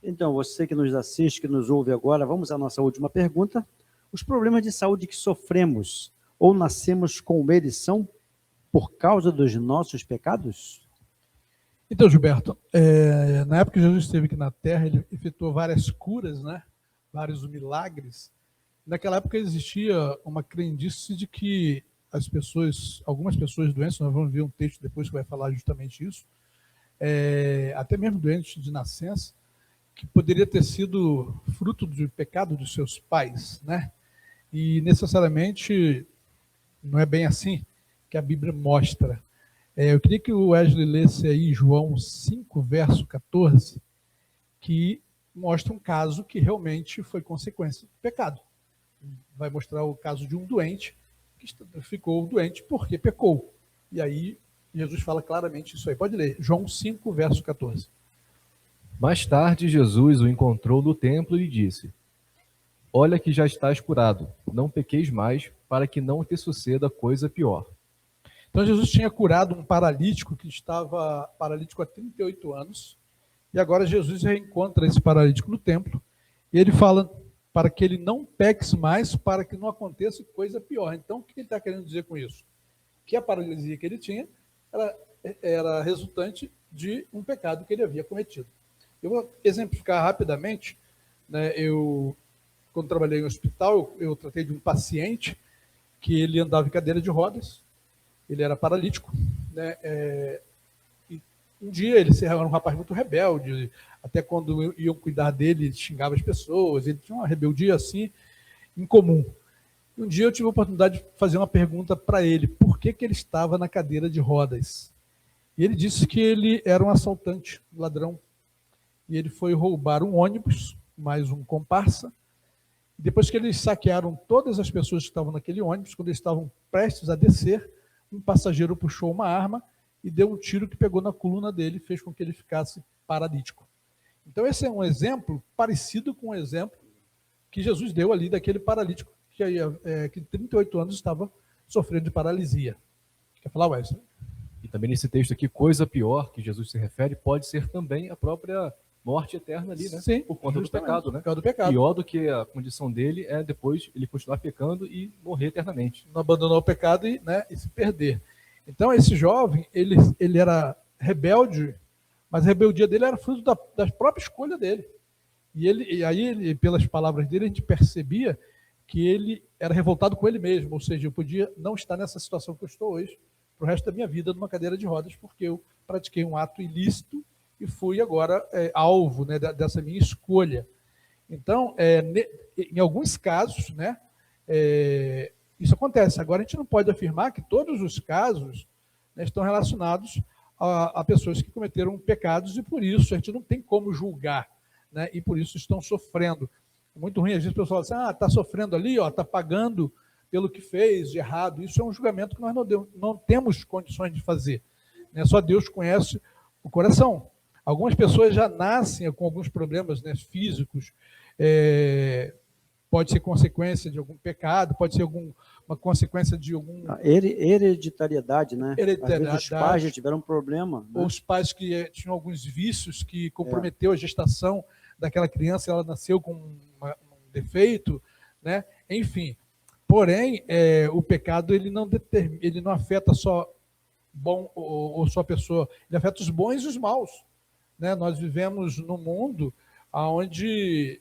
Então, você que nos assiste, que nos ouve agora, vamos à nossa última pergunta. Os problemas de saúde que sofremos ou nascemos com eles são por causa dos nossos pecados? Então, Gilberto, na época que Jesus esteve aqui na Terra, ele efetuou várias curas, né? Vários milagres. Naquela época existia uma crendice de que algumas pessoas doentes, nós vamos ver um texto depois que vai falar justamente isso, até mesmo doentes de nascença, que poderia ter sido fruto do pecado dos seus pais, né? E necessariamente não é bem assim que a Bíblia mostra. Eu queria que o Wesley lesse aí João 5, verso 14, que mostra um caso que realmente foi consequência do pecado. Vai mostrar o caso de um doente que ficou doente porque pecou. E aí Jesus fala claramente isso aí. Pode ler, João 5, verso 14. Mais tarde, Jesus o encontrou no templo e disse: Olha que já estás curado, não pequeis mais, para que não te suceda coisa pior. Então Jesus tinha curado um paralítico que estava paralítico há 38 anos, e agora Jesus reencontra esse paralítico no templo, e ele fala para que ele não peque mais, para que não aconteça coisa pior. Então o que ele está querendo dizer com isso? Que a paralisia que ele tinha era resultante de um pecado que ele havia cometido. Eu vou exemplificar rapidamente, né? Quando trabalhei em hospital, eu tratei de um paciente que ele andava em cadeira de rodas, ele era paralítico, né? E um dia ele era um rapaz muito rebelde, até quando iam cuidar dele, ele xingava as pessoas, ele tinha uma rebeldia assim, incomum. E um dia eu tive a oportunidade de fazer uma pergunta para ele, por que ele estava na cadeira de rodas? E ele disse que ele era um assaltante, um ladrão, e ele foi roubar um ônibus, mais um comparsa. Depois que eles saquearam todas as pessoas que estavam naquele ônibus, quando eles estavam prestes a descer, um passageiro puxou uma arma e deu um tiro que pegou na coluna dele e fez com que ele ficasse paralítico. Então esse é um exemplo parecido com o exemplo que Jesus deu ali daquele paralítico que 38 anos estava sofrendo de paralisia. Quer falar, Wesley? E também nesse texto aqui, coisa pior que Jesus se refere pode ser também a própria morte eterna ali, né? Sim, por conta do pecado, né? Por causa do pecado. Pior do que a condição dele é depois ele continuar pecando e morrer eternamente. Não abandonar o pecado e se perder. Então esse jovem, ele era rebelde, mas a rebeldia dele era fruto da própria escolha dele. E aí, pelas palavras dele, a gente percebia que ele era revoltado com ele mesmo, ou seja, eu podia não estar nessa situação que eu estou hoje, para o resto da minha vida, numa cadeira de rodas, porque eu pratiquei um ato ilícito e fui agora alvo, né, dessa minha escolha. Então, em alguns casos, né, isso acontece. Agora, a gente não pode afirmar que todos os casos, né, estão relacionados a pessoas que cometeram pecados e, por isso, a gente não tem como julgar, né, e, por isso, estão sofrendo. É muito ruim, às vezes, o pessoal fala assim, está sofrendo ali, está pagando pelo que fez de errado. Isso é um julgamento que nós não temos condições de fazer, né? Só Deus conhece o coração. Algumas pessoas já nascem com alguns problemas, né, físicos, pode ser consequência de algum pecado, pode ser uma consequência de algum... Hereditariedade, né? Hereditariedade. Às vezes os pais já tiveram um problema. Né? Ou os pais que tinham alguns vícios que comprometeu a gestação daquela criança, ela nasceu com um defeito, né? Enfim. Porém, o pecado ele não afeta só bom ou só pessoa, ele afeta os bons e os maus, né? Nós vivemos num mundo onde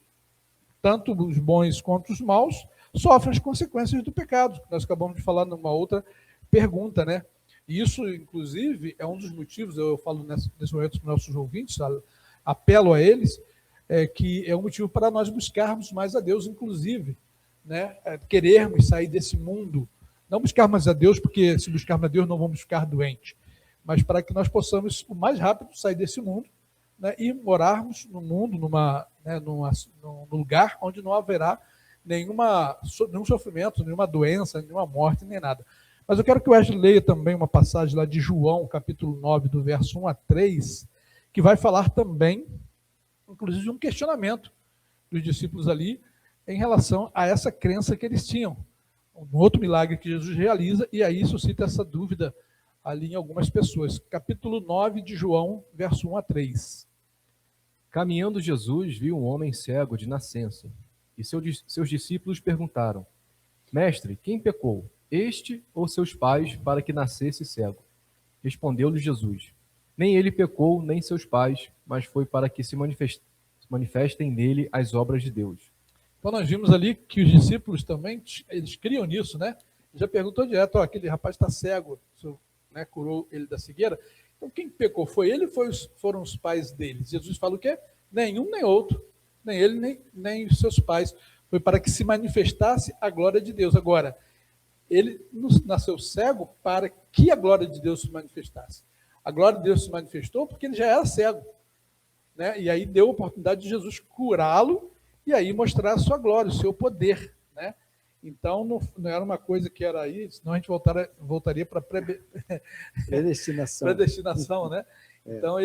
tanto os bons quanto os maus sofrem as consequências do pecado. Nós acabamos de falar numa outra pergunta, né? E isso, inclusive, é um dos motivos, eu falo nesse momento para os nossos ouvintes, apelo a eles, que é um motivo para nós buscarmos mais a Deus, inclusive, né? Querermos sair desse mundo, não buscarmos a Deus, porque se buscarmos a Deus não vamos ficar doentes, mas para que nós possamos, o mais rápido, sair desse mundo, né, e morarmos no mundo, num lugar onde não haverá nenhum sofrimento, nenhuma doença, nenhuma morte, nem nada. Mas eu quero que o Wesley leia também uma passagem lá de João, capítulo 9, do verso 1 a 3, que vai falar também, inclusive, de um questionamento dos discípulos ali em relação a essa crença que eles tinham. Um outro milagre que Jesus realiza, e aí suscita essa dúvida ali em algumas pessoas. Capítulo 9 de João, verso 1 a 3. Caminhando Jesus viu um homem cego de nascença, e seus discípulos perguntaram: Mestre, quem pecou, este ou seus pais, para que nascesse cego? Respondeu-lhe Jesus: Nem ele pecou, nem seus pais, mas foi para que se manifestem nele as obras de Deus. Então nós vimos ali que os discípulos também, eles criam nisso, né? Já perguntou direto, ó, aquele rapaz está cego, né, curou ele da cegueira. Então quem pecou, foi ele ou foram os pais dele? Jesus fala o quê? Nenhum nem outro, nem ele nem os seus pais. Foi para que se manifestasse a glória de Deus. Agora, ele nasceu cego para que a glória de Deus se manifestasse. A glória de Deus se manifestou porque ele já era cego, né? E aí deu a oportunidade de Jesus curá-lo e aí mostrar a sua glória, o seu poder, né? Então não era uma coisa que era aí, senão a gente voltaria para predestinação, né? Então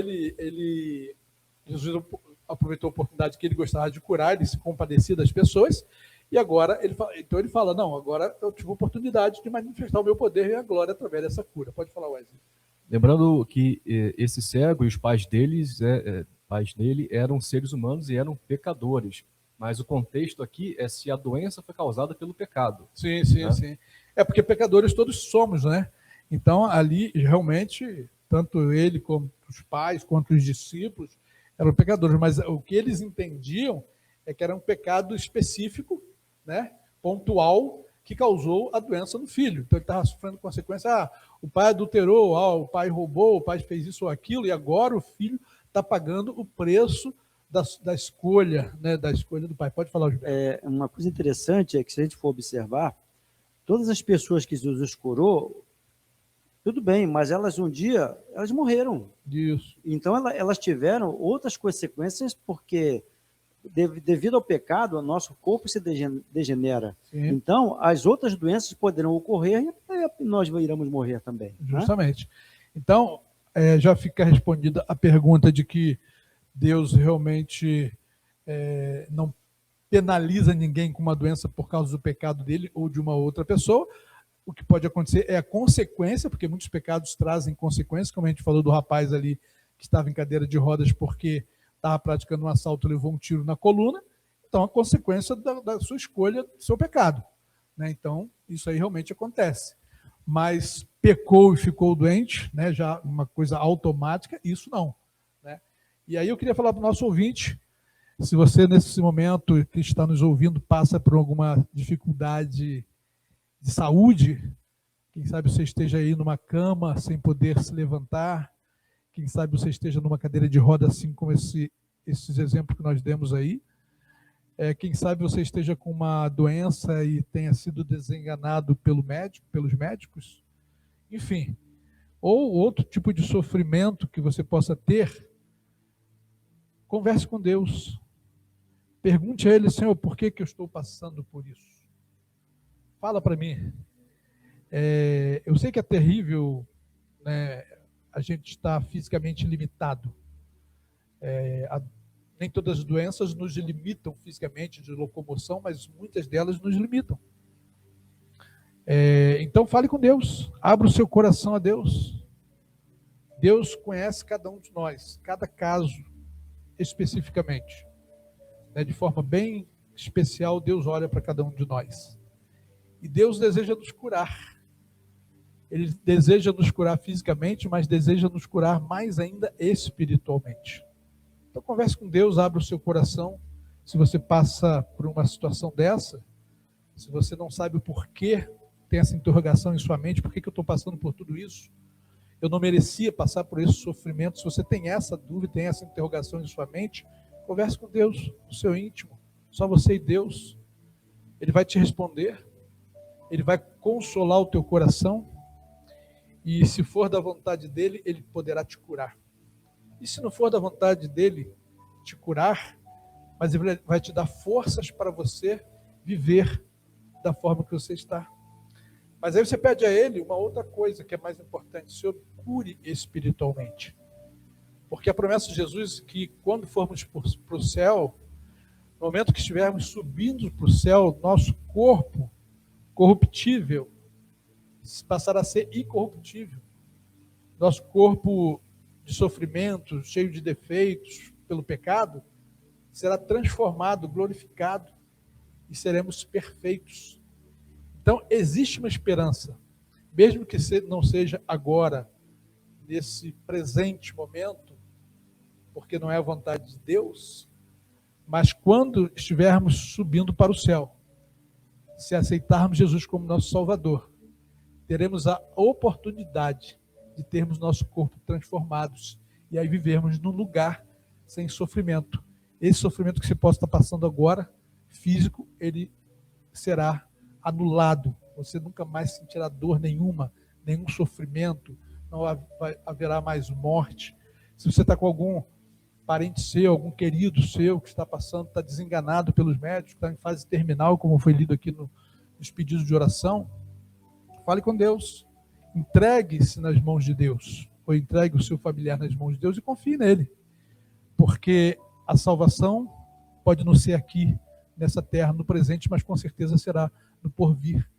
Jesus aproveitou a oportunidade que ele gostava de curar, ele se compadecia das pessoas, e agora ele fala, não, agora eu tive a oportunidade de manifestar o meu poder e a glória através dessa cura. Pode falar, Wesley. Lembrando que esse cego e os pais pais dele eram seres humanos e eram pecadores. Mas o contexto aqui é se a doença foi causada pelo pecado. Sim, né? sim. É porque pecadores todos somos, né? Então, ali, realmente, tanto ele, como os pais, quanto os discípulos, eram pecadores. Mas o que eles entendiam é que era um pecado específico, né? Pontual, que causou a doença no filho. Então, ele estava sofrendo consequência. O pai adulterou, o pai roubou, o pai fez isso ou aquilo, e agora o filho está pagando o preço da escolha, né, da escolha do pai. Pode falar, Gilberto. Uma coisa interessante é que, se a gente for observar, todas as pessoas que Jesus curou, tudo bem, mas elas um dia, elas morreram. Isso. Então, elas tiveram outras consequências, porque devido ao pecado, o nosso corpo se degenera. Sim. Então, as outras doenças poderão ocorrer e nós iremos morrer também. Justamente. Né? Então, já fica respondida a pergunta de que Deus realmente não penaliza ninguém com uma doença por causa do pecado dele ou de uma outra pessoa. O que pode acontecer é a consequência, porque muitos pecados trazem consequências, como a gente falou do rapaz ali que estava em cadeira de rodas porque estava praticando um assalto e levou um tiro na coluna. Então, a consequência da sua escolha, do seu pecado. Né? Então, isso aí realmente acontece. Mas pecou e ficou doente, né? Já uma coisa automática, isso não. Né? E aí eu queria falar para o nosso ouvinte, se você nesse momento que está nos ouvindo passa por alguma dificuldade de saúde, quem sabe você esteja aí numa cama sem poder se levantar, quem sabe você esteja numa cadeira de roda, assim como esses exemplos que nós demos aí, quem sabe você esteja com uma doença e tenha sido desenganado pelos médicos, enfim, ou outro tipo de sofrimento que você possa ter, converse com Deus. Pergunte a Ele, Senhor, por que eu estou passando por isso? Fala para mim. Eu sei que é terrível, né, a gente está fisicamente limitado. Nem todas as doenças nos limitam fisicamente de locomoção, mas muitas delas nos limitam. Então fale com Deus, abra o seu coração a Deus. Deus conhece cada um de nós, cada caso especificamente. De forma bem especial, Deus olha para cada um de nós. E Deus deseja nos curar. Ele deseja nos curar fisicamente, mas deseja nos curar mais ainda espiritualmente. Então converse com Deus, abra o seu coração. Se você passa por uma situação dessa, se você não sabe o porquê, tem essa interrogação em sua mente, por que eu estou passando por tudo isso? Eu não merecia passar por esse sofrimento. Se você tem essa dúvida, tem essa interrogação em sua mente, converse com Deus, no seu íntimo, só você e Deus. Ele vai te responder, Ele vai consolar o teu coração, e se for da vontade dEle, Ele poderá te curar. E se não for da vontade dEle te curar, mas Ele vai te dar forças para você viver da forma que você está. Mas aí você pede a Ele uma outra coisa que é mais importante: Senhor, cure espiritualmente. Porque a promessa de Jesus é que quando formos para o céu, no momento que estivermos subindo para o céu, nosso corpo corruptível passará a ser incorruptível. Nosso corpo de sofrimento, cheio de defeitos, pelo pecado, será transformado, glorificado e seremos perfeitos. Então, existe uma esperança, mesmo que não seja agora, nesse presente momento, porque não é a vontade de Deus, mas quando estivermos subindo para o céu, se aceitarmos Jesus como nosso Salvador, teremos a oportunidade de termos nosso corpo transformados e aí vivermos num lugar sem sofrimento. Esse sofrimento que você possa estar passando agora, físico, ele será anulado. Você nunca mais sentirá dor nenhuma, nenhum sofrimento, não haverá mais morte. Se você está com algum parente seu, algum querido seu que está passando, está desenganado pelos médicos, está em fase terminal, como foi lido aqui nos pedidos de oração, fale com Deus. Entregue-se nas mãos de Deus, ou entregue o seu familiar nas mãos de Deus e confie nele. Porque a salvação pode não ser aqui, nessa terra, no presente, mas com certeza será no porvir.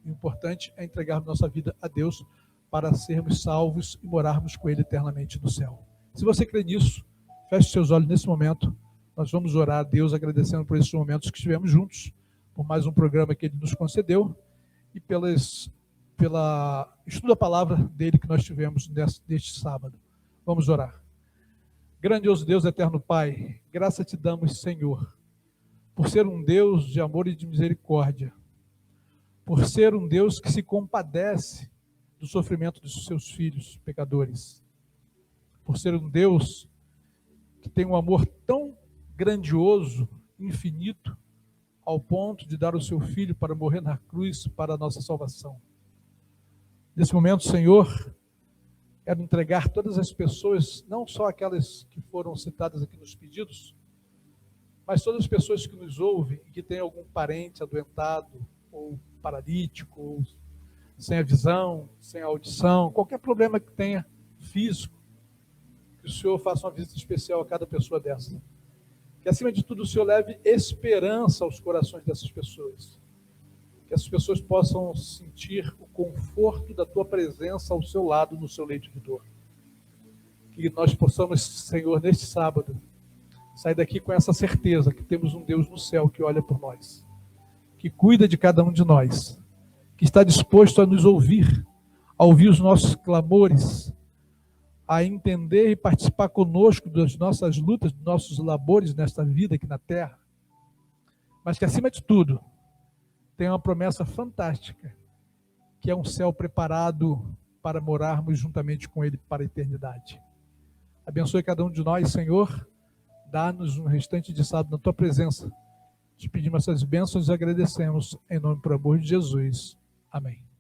O importante é entregarmos nossa vida a Deus para sermos salvos e morarmos com Ele eternamente no céu. Se você crê nisso, feche seus olhos nesse momento. Nós vamos orar a Deus agradecendo por esses momentos que estivemos juntos, por mais um programa que Ele nos concedeu e pela estudo da palavra dele que nós tivemos neste sábado. Vamos orar. Grandioso Deus, eterno Pai, graça te damos, Senhor, por ser um Deus de amor e de misericórdia, por ser um Deus que se compadece do sofrimento dos seus filhos pecadores, por ser um Deus que tem um amor tão grandioso, infinito, ao ponto de dar o seu Filho para morrer na cruz para a nossa salvação. Nesse momento, Senhor, quero entregar todas as pessoas, não só aquelas que foram citadas aqui nos pedidos, mas todas as pessoas que nos ouvem e que têm algum parente adoentado, ou paralítico, ou sem a visão, sem a audição, qualquer problema que tenha físico, que o Senhor faça uma visita especial a cada pessoa dessa. Que, acima de tudo, o Senhor leve esperança aos corações dessas pessoas. Que essas pessoas possam sentir o conforto da Tua presença ao seu lado, no seu leito de dor. Que nós possamos, Senhor, neste sábado, sair daqui com essa certeza que temos um Deus no céu que olha por nós, que cuida de cada um de nós, que está disposto a nos ouvir, a ouvir os nossos clamores, a entender e participar conosco das nossas lutas, dos nossos labores nesta vida aqui na terra, mas que, acima de tudo, tem uma promessa fantástica, que é um céu preparado para morarmos juntamente com Ele para a eternidade. Abençoe cada um de nós, Senhor, dá-nos um restante de sábado na Tua presença. Te pedimos essas bênçãos e agradecemos em nome e por amor de Jesus. Amém.